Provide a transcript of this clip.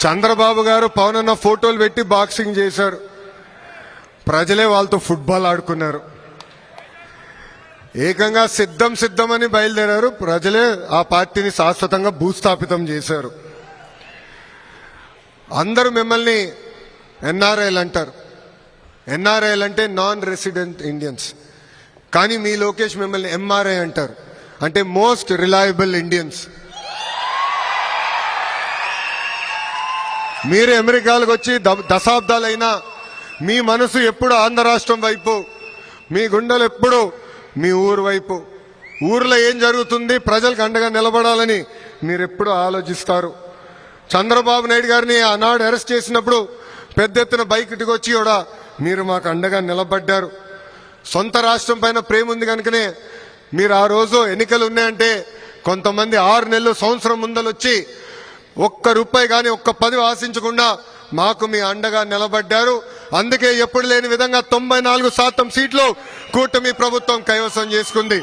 చంద్రబాబు గారు పవన్ అన్న ఫోటోలు పెట్టి బాక్సింగ్ చేశారు. ప్రజలే వాళ్ళతో ఫుట్బాల్ ఆడుకున్నారు. ఏకంగా సిద్ధమని బయలుదేరారు. ప్రజలే ఆ పార్టీని శాశ్వతంగా భూస్థాపితం చేశారు. అందరూ మిమ్మల్ని ఎన్ఆర్ఐలు అంటారు. ఎన్ఆర్ఐలు అంటే నాన్ రెసిడెంట్ ఇండియన్స్. కానీ మీ లోకేష్ మిమ్మల్ని ఎంఆర్ఐ అంటారు, అంటే మోస్ట్ రిలయబుల్ ఇండియన్స్. మీరు అమెరికాలకు వచ్చి దశాబ్దాలైనా మీ మనసు ఎప్పుడు ఆంధ్ర రాష్ట్రం వైపు, మీ గుండెలు ఎప్పుడు మీ ఊరు వైపు. ఊర్లో ఏం జరుగుతుంది, ప్రజలకు అండగా నిలబడాలని మీరు ఎప్పుడు ఆలోచిస్తారు. చంద్రబాబు నాయుడు గారిని ఆనాడు అరెస్ట్ చేసినప్పుడు పెద్ద ఎత్తున బయటికి వచ్చి కూడా మీరు మాకు అండగా నిలబడ్డారు. సొంత రాష్ట్రం పైన ప్రేమ ఉంది కనుకనే మీరు ఆ రోజు ఎన్నికలు ఉన్నాయంటే కొంతమంది 6 నెలలు సంవత్సరం ముందలొచ్చి ఒక్క రూపాయి కానీ ఒక్క పదవి ఆశించకుండా మాకు మీ అండగా నిలబడ్డారు. అందుకే ఎప్పుడు లేని విధంగా 94% సీట్లు కూటమి ప్రభుత్వం కైవసం చేసుకుంది.